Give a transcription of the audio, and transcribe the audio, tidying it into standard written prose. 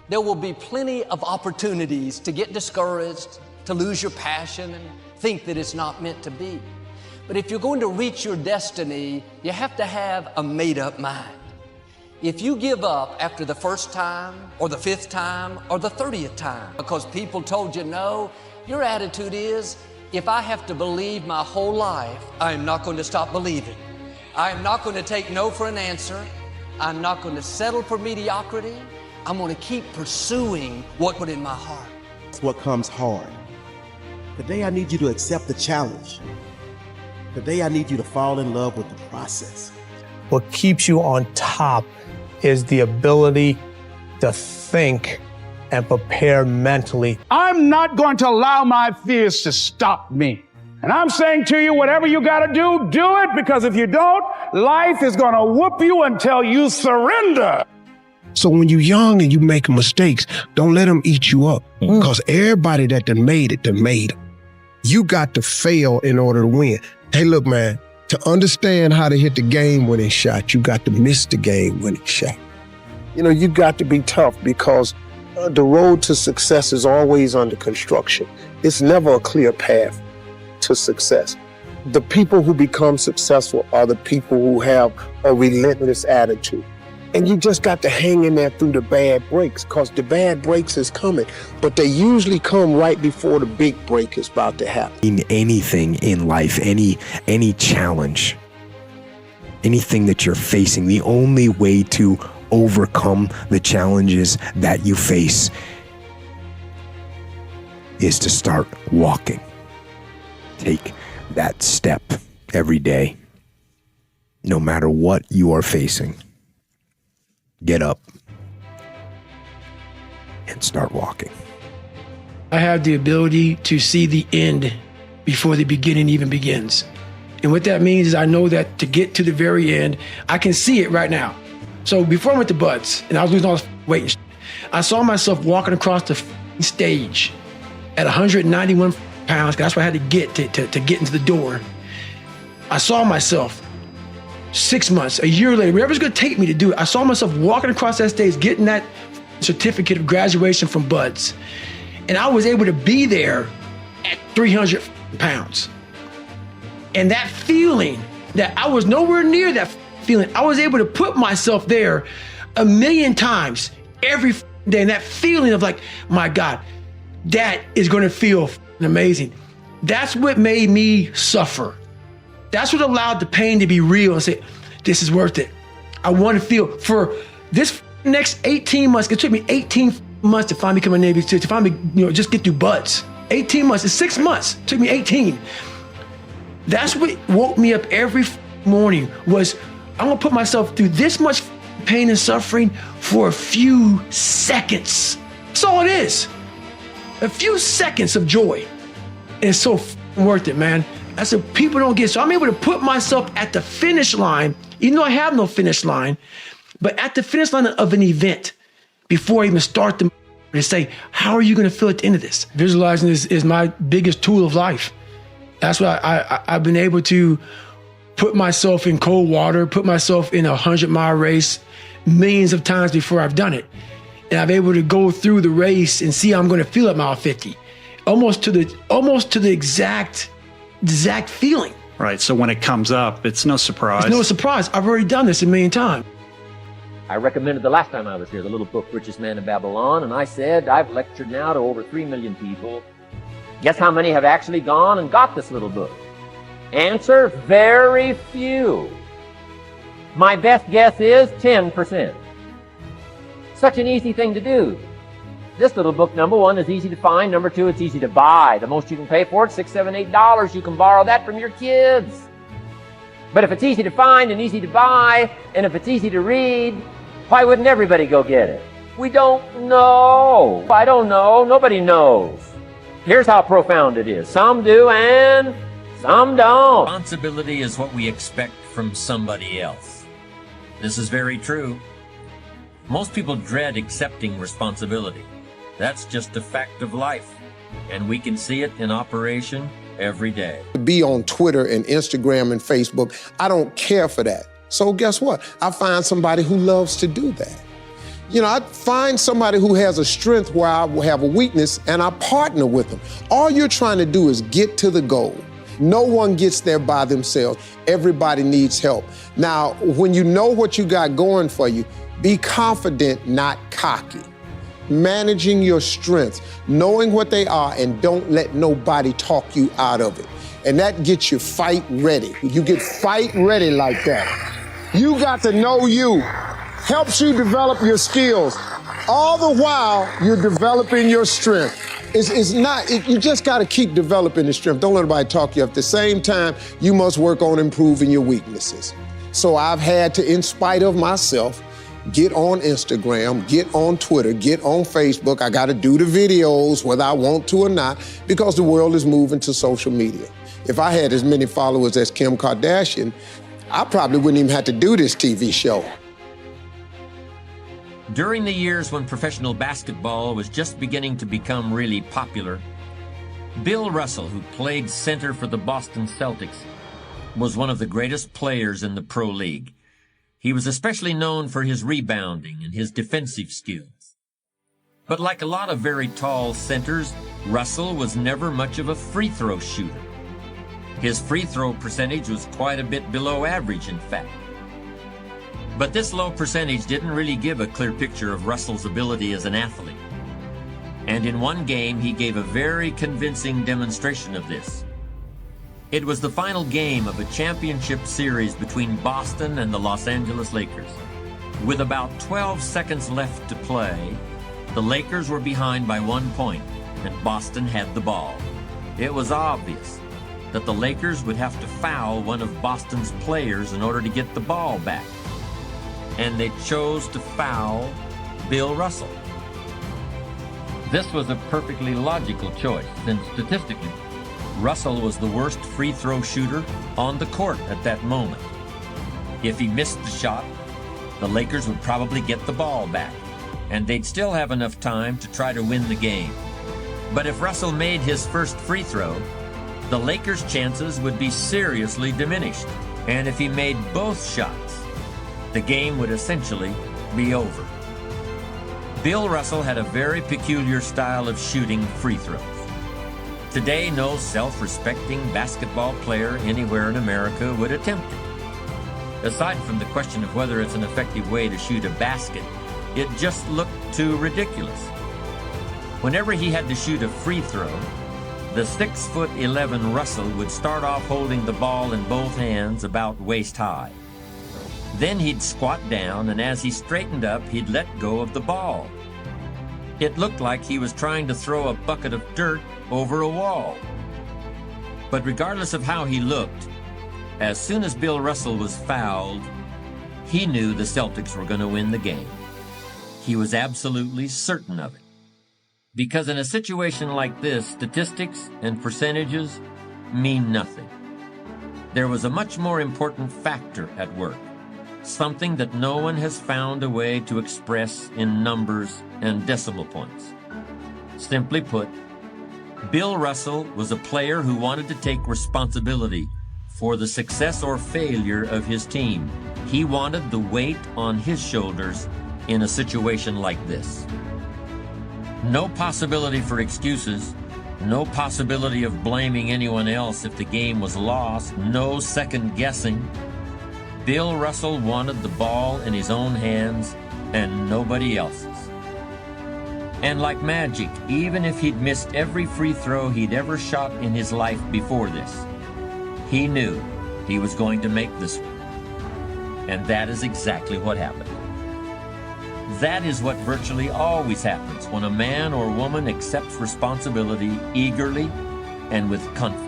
There will be plenty of opportunities to get discouraged, to lose your passion and think that it's not meant to be. But if you're going to reach your destiny, you have to have a made-up mind. If you give up after the first time, or the 5th time, or the 30th time, because people told you no, your attitude is, if I have to believe my whole life, I am not going to stop believing. I am not going to take no for an answer. I'm not going to settle for mediocrity. I'm going to keep pursuing what put in my heart. It's what comes hard. Today I need you to accept the challenge. Today I need you to fall in love with the process. What keeps you on top is the ability to think and prepare mentally. I'm not going to allow my fears to stop me. And I'm saying to you, whatever you got to do it, because if you don't, life is going to whoop you until you surrender. So when you're young and you make mistakes, don't let them eat you up. Because everybody that done made it. You got to fail in order to win. Hey, look, man, to understand how to hit the game-winning shot, you got to miss the game-winning shot. You know, you got to be tough because the road to success is always under construction. It's never a clear path to success. The people who become successful are the people who have a relentless attitude. And you just got to hang in there through the bad breaks, because the bad breaks is coming, but they usually come right before the big break is about to happen. In anything in life, any challenge, anything that you're facing, the only way to overcome the challenges that you face is to start walking. Take that step every day, no matter what you are facing. Get up and start walking. I have the ability to see the end before the beginning even begins. And what that means is I know that to get to the very end, I can see it right now. So before I went to Buds and I was losing all this weight and shit, I saw myself walking across the stage at 191 pounds, 'cause that's what I had to get to get into the door. I saw myself 6 months, a year later, whatever it's gonna take me to do it, I saw myself walking across that stage, getting that certificate of graduation from Buds. And I was able to be there at 300 pounds. And that feeling that I was nowhere near that feeling, I was able to put myself there 1,000,000 times every day. And that feeling of like, my God, that is gonna feel amazing. That's what made me suffer. That's what allowed the pain to be real and say, this is worth it. I want to feel for this next 18 months. It took me 18 months to finally become a Navy SEAL, to finally, just get through Buds. 18 months, it's 6 months. It took me 18. That's what woke me up every morning was, I'm gonna put myself through this much pain and suffering for a few seconds. That's all it is. A few seconds of joy. And it's so worth it, man. That's what people don't get. So I'm able to put myself at the finish line, even though I have no finish line, but at the finish line of an event before I even start the to say, how are you going to feel at the end of this? Visualizing is my biggest tool of life. That's why I've been able to put myself in cold water, put myself in a 100-mile race millions of times before I've done it. And I'm able to go through the race and see how I'm going to feel at mile 50, almost to the exact feeling. Right, so when it comes up, it's no surprise. It's no surprise. I've already done this 1,000,000 times. I recommended the last time I was here, the little book, Richest Man in Babylon, and I said, I've lectured now to over 3 million people. Guess how many have actually gone and got this little book? Answer, very few. My best guess is 10%. Such an easy thing to do. This little book, number one, is easy to find. Number two, it's easy to buy. The most you can pay for it, $6, $7, $8. You can borrow that from your kids. But if it's easy to find and easy to buy, and if it's easy to read, why wouldn't everybody go get it? We don't know. I don't know. Nobody knows. Here's how profound it is. Some do and some don't. Responsibility is what we expect from somebody else. This is very true. Most people dread accepting responsibility. That's just a fact of life, and we can see it in operation every day. Be on Twitter and Instagram and Facebook. I don't care for that. So guess what? I find somebody who loves to do that. You know, I find somebody who has a strength where I will have a weakness and I partner with them. All you're trying to do is get to the goal. No one gets there by themselves. Everybody needs help. Now, when you know what you got going for you, be confident, not cocky. Managing your strengths, knowing what they are, and don't let nobody talk you out of it. And that gets you fight ready. You get fight ready like that. You got to know you. Helps you develop your skills. All the while, you're developing your strength. You just got to keep developing the strength. Don't let anybody talk you up. At the same time, you must work on improving your weaknesses. So I've had to, in spite of myself, get on Instagram, get on Twitter, get on Facebook. I got to do the videos whether I want to or not because the world is moving to social media. If I had as many followers as Kim Kardashian, I probably wouldn't even have to do this TV show. During the years when professional basketball was just beginning to become really popular, Bill Russell, who played center for the Boston Celtics, was one of the greatest players in the pro league. He was especially known for his rebounding and his defensive skills. But like a lot of very tall centers, Russell was never much of a free throw shooter. His free throw percentage was quite a bit below average, in fact. But this low percentage didn't really give a clear picture of Russell's ability as an athlete. And in one game, he gave a very convincing demonstration of this. It was the final game of a championship series between Boston and the Los Angeles Lakers. With about 12 seconds left to play, the Lakers were behind by 1 point, and Boston had the ball. It was obvious that the Lakers would have to foul one of Boston's players in order to get the ball back. And they chose to foul Bill Russell. This was a perfectly logical choice, since statistically, Russell was the worst free throw shooter on the court at that moment. If he missed the shot, the Lakers would probably get the ball back, and they'd still have enough time to try to win the game. But if Russell made his first free throw, the Lakers' chances would be seriously diminished. And if he made both shots, the game would essentially be over. Bill Russell had a very peculiar style of shooting free throws. Today, no self-respecting basketball player anywhere in America would attempt it. Aside from the question of whether it's an effective way to shoot a basket, it just looked too ridiculous. Whenever he had to shoot a free throw, the 6'11" Russell would start off holding the ball in both hands about waist high. Then he'd squat down, and as he straightened up, he'd let go of the ball. It looked like he was trying to throw a bucket of dirt over a wall. But regardless of how he looked, as soon as Bill Russell was fouled, he knew the Celtics were going to win the game. He was absolutely certain of it. Because in a situation like this, statistics and percentages mean nothing. There was a much more important factor at work, something that no one has found a way to express in numbers and decimal points. Simply put, Bill Russell was a player who wanted to take responsibility for the success or failure of his team. He wanted the weight on his shoulders in a situation like this. No possibility for excuses, no possibility of blaming anyone else if the game was lost, no second guessing. Bill Russell wanted the ball in his own hands and nobody else's. And like magic, even if he'd missed every free throw he'd ever shot in his life before this, he knew he was going to make this one. And that is exactly what happened. That is what virtually always happens when a man or woman accepts responsibility eagerly and with confidence.